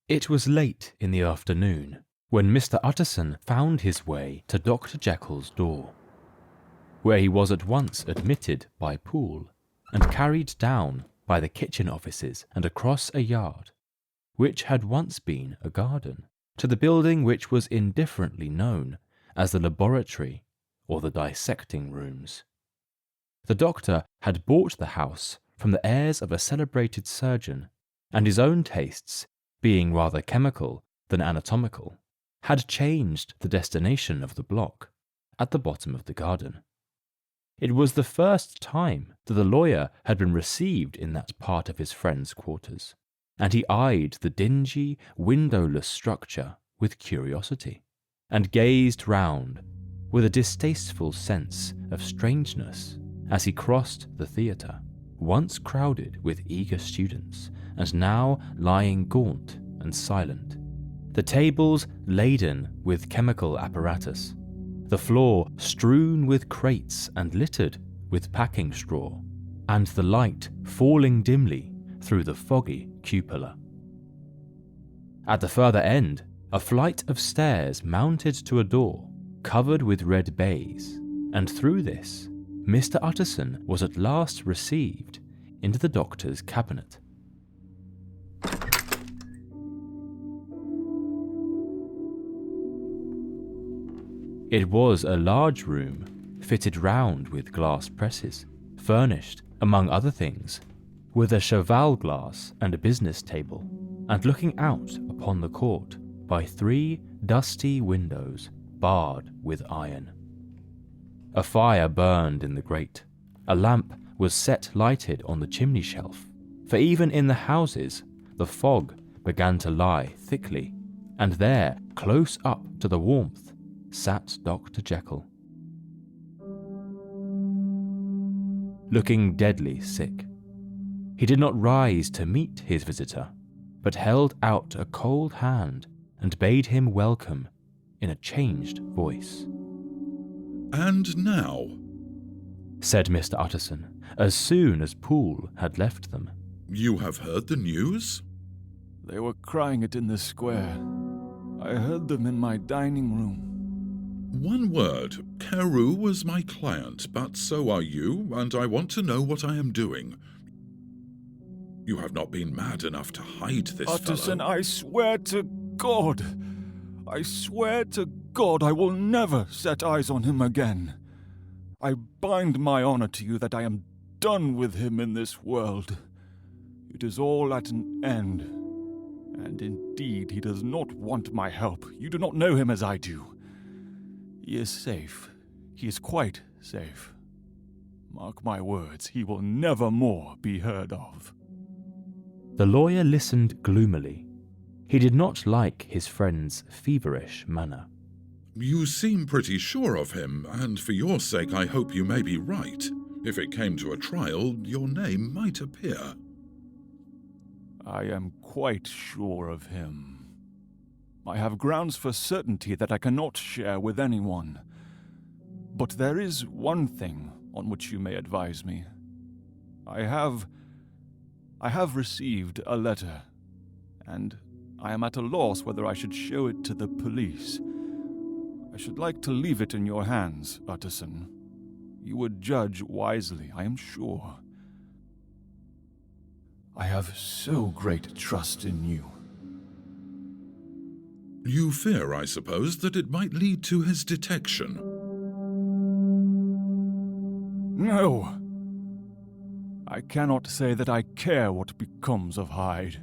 It was late in the afternoon when Mr. Utterson found his way to Dr. Jekyll's door, where he was at once admitted by Poole and carried down by the kitchen offices and across a yard, which had once been a garden, to the building which was indifferently known as the laboratory or the dissecting rooms. The doctor had bought the house from the heirs of a celebrated surgeon, and his own tastes, being rather chemical than anatomical, had changed the destination of the block at the bottom of the garden. It was the first time that the lawyer had been received in that part of his friend's quarters, and he eyed the dingy, windowless structure with curiosity, and gazed round with a distasteful sense of strangeness as he crossed the theatre, once crowded with eager students, and now lying gaunt and silent, the tables laden with chemical apparatus, the floor strewn with crates and littered with packing straw, and the light falling dimly through the foggy cupola. At the further end, a flight of stairs mounted to a door covered with red baize, and through this, Mr. Utterson was at last received into the doctor's cabinet. It was a large room, fitted round with glass presses, furnished, among other things, with a cheval glass and a business table, and looking out upon the court by 3 dusty windows barred with iron. A fire burned in the grate. A lamp was set lighted on the chimney shelf, for even in the houses the fog began to lie thickly, and there, close up to the warmth, sat Dr. Jekyll, looking deadly sick. He did not rise to meet his visitor, but held out a cold hand and bade him welcome in a changed voice. "And now," said Mr. Utterson, as soon as Poole had left them, "you have heard the news?" They were crying it in the square. I heard them in my dining room. "One word. Carew was my client, but so are you, and I want to know what I am doing. You have not been mad enough to hide this Utterson, fellow." I swear to God I will never set eyes on him again. I bind my honor to you that I am done with him in this world. It is all at an end. And indeed, he does not want my help. You do not know him as I do. He is safe. He is quite safe. Mark my words, he will never more be heard of. The lawyer listened gloomily. He did not like his friend's feverish manner. "You seem pretty sure of him, and for your sake I hope you may be right. If it came to a trial, your name might appear." I am quite sure of him. I have grounds for certainty that I cannot share with anyone. But there is one thing on which you may advise me. I have received a letter, and I am at a loss whether I should show it to the police. I should like to leave it in your hands, Utterson. You would judge wisely, I am sure. I have so great trust in you. You fear, I suppose, that it might lead to his detection. No. I cannot say that I care what becomes of Hyde.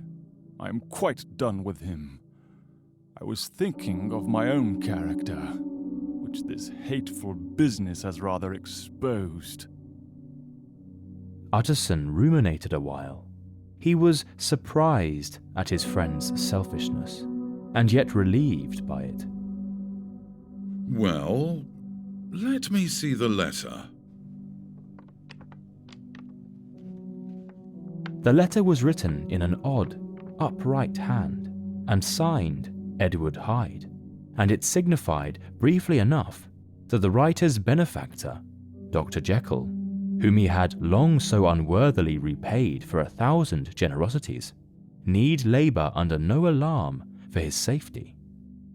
I am quite done with him. I was thinking of my own character, which this hateful business has rather exposed. Utterson ruminated a while. He was surprised at his friend's selfishness, and yet relieved by it. "Well, let me see the letter." The letter was written in an odd, upright hand, and signed Edward Hyde, and it signified, briefly enough, that the writer's benefactor, Dr. Jekyll, whom he had long so unworthily repaid for 1,000 generosities, need labour under no alarm for his safety,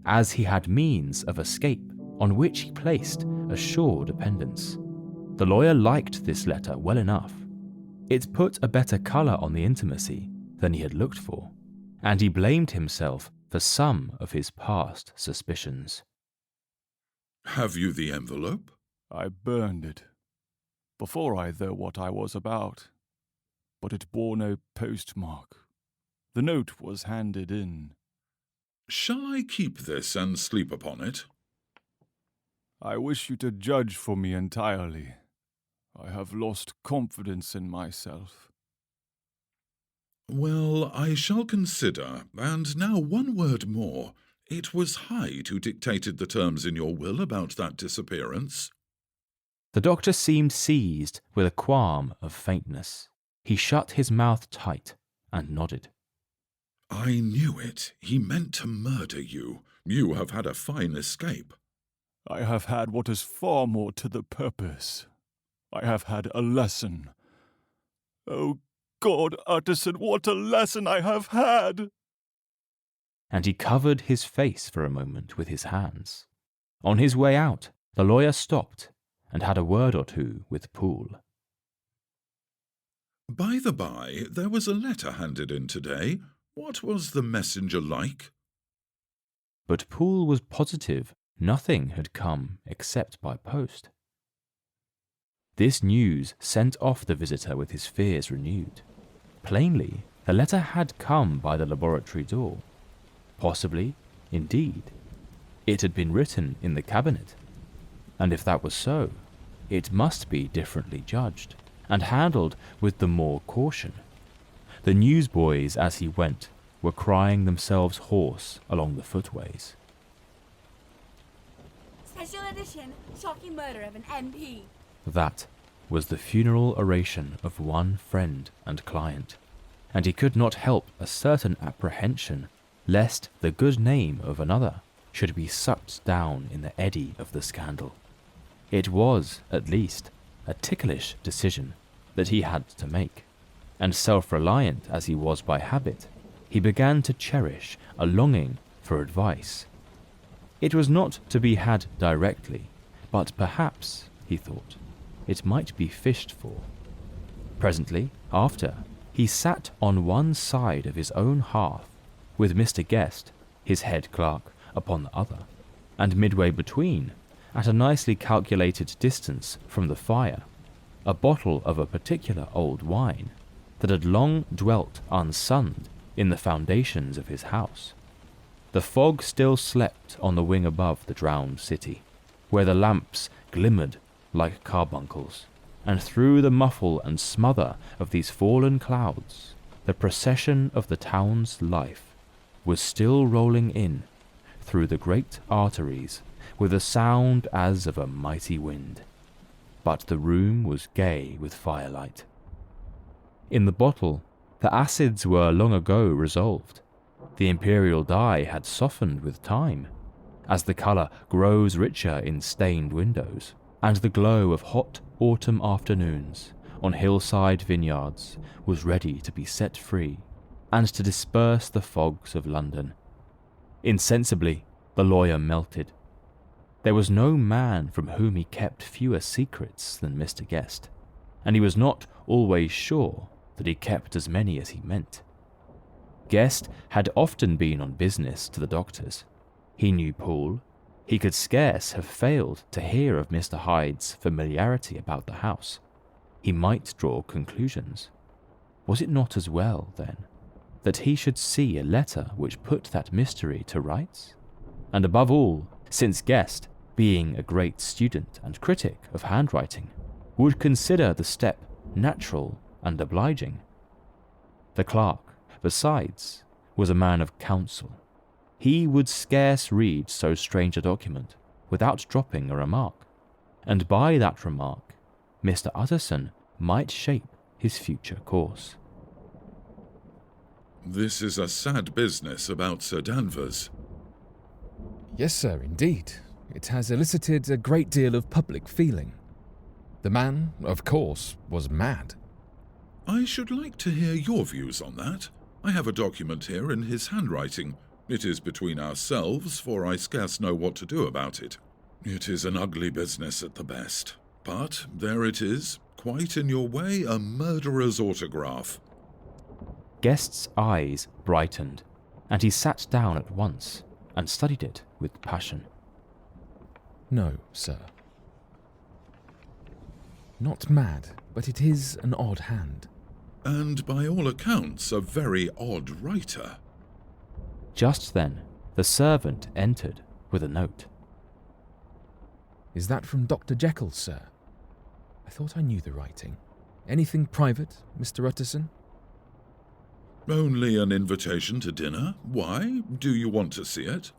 as he had means of escape on which he placed a sure dependence. The lawyer liked this letter well enough. It put a better colour on the intimacy than he had looked for, and he blamed himself for some of his past suspicions. Have you the envelope? I burned it, before I knew what I was about, but it bore no postmark. The note was handed in. Shall I keep this and sleep upon it? I wish you to judge for me entirely. I have lost confidence in myself. Well, I shall consider, and now one word more. It was Hyde who dictated the terms in your will about that disappearance. The doctor seemed seized with a qualm of faintness. He shut his mouth tight and nodded. I knew it. He meant to murder you. You have had a fine escape. I have had what is far more to the purpose. I have had a lesson. Oh God, Utterson, what a lesson I have had! And he covered his face for a moment with his hands. On his way out, the lawyer stopped and had a word or two with Poole. By the by, there was a letter handed in today. What was the messenger like? But Poole was positive nothing had come except by post. This news sent off the visitor with his fears renewed. Plainly, the letter had come by the laboratory door. Possibly, indeed, it had been written in the cabinet. And if that was so, it must be differently judged, and handled with the more caution. The newsboys, as he went, were crying themselves hoarse along the footways. Special edition, shocking murder of an MP. That was the funeral oration of one friend and client, and he could not help a certain apprehension lest the good name of another should be sucked down in the eddy of the scandal. It was, at least, a ticklish decision that he had to make, and self-reliant as he was by habit, he began to cherish a longing for advice. It was not to be had directly, but perhaps, he thought, it might be fished for. Presently, after, he sat on one side of his own hearth, with Mr. Guest, his head clerk, upon the other, and midway between, at a nicely calculated distance from the fire, a bottle of a particular old wine that had long dwelt unsunned in the foundations of his house. The fog still slept on the wing above the drowned city, where the lamps glimmered like carbuncles, and through the muffle and smother of these fallen clouds, the procession of the town's life was still rolling in through the great arteries with a sound as of a mighty wind. But the room was gay with firelight. In the bottle, the acids were long ago resolved. The imperial dye had softened with time, as the colour grows richer in stained windows, and the glow of hot autumn afternoons on hillside vineyards was ready to be set free, and to disperse the fogs of London. Insensibly, the lawyer melted. There was no man from whom he kept fewer secrets than Mr. Guest, and he was not always sure that he kept as many as he meant. Guest had often been on business to the doctor's. He knew Poole. He could scarce have failed to hear of Mr. Hyde's familiarity about the house. He might draw conclusions. Was it not as well, then, that he should see a letter which put that mystery to rights? And above all, since Guest, being a great student and critic of handwriting, would consider the step natural and obliging. The clerk, besides, was a man of counsel. He would scarce read so strange a document without dropping a remark, and by that remark Mr. Utterson might shape his future course. This is a sad business about Sir Danvers. Yes, sir, indeed. It has elicited a great deal of public feeling. The man, of course, was mad. I should like to hear your views on that. I have a document here in his handwriting. It is between ourselves, for I scarce know what to do about it. It is an ugly business at the best. But there it is, quite in your way, a murderer's autograph. Guest's eyes brightened, and he sat down at once and studied it with passion. No, sir. Not mad, but it is an odd hand. And by all accounts, a very odd writer. Just then, the servant entered with a note. Is that from Dr. Jekyll, sir? I thought I knew the writing. Anything private, Mr. Utterson? Only an invitation to dinner? Why? Do you want to see it?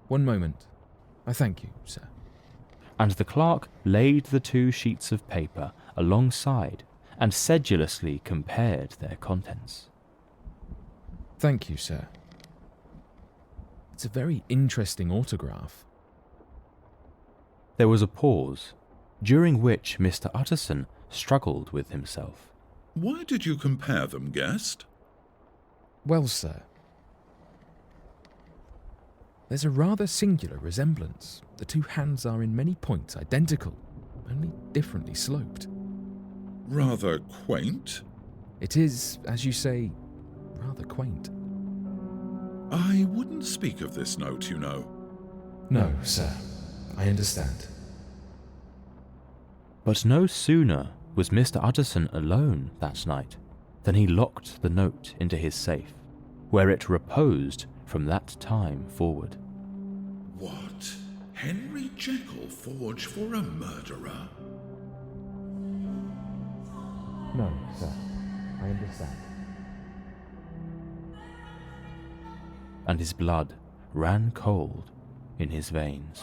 One moment. I thank you, sir. And the clerk laid the 2 sheets of paper alongside and sedulously compared their contents. Thank you, sir. It's a very interesting autograph. There was a pause, during which Mr. Utterson struggled with himself. Why did you compare them, guest? Well, sir, there's a rather singular resemblance. The 2 hands are in many points identical, only differently sloped. Rather quaint. It is, as you say, rather quaint. I wouldn't speak of this note, you know. No, sir. I understand. But no sooner was Mr. Utterson alone that night than he locked the note into his safe, where it reposed from that time forward. What? Henry Jekyll forged for a murderer? No, sir. I understand. And his blood ran cold in his veins.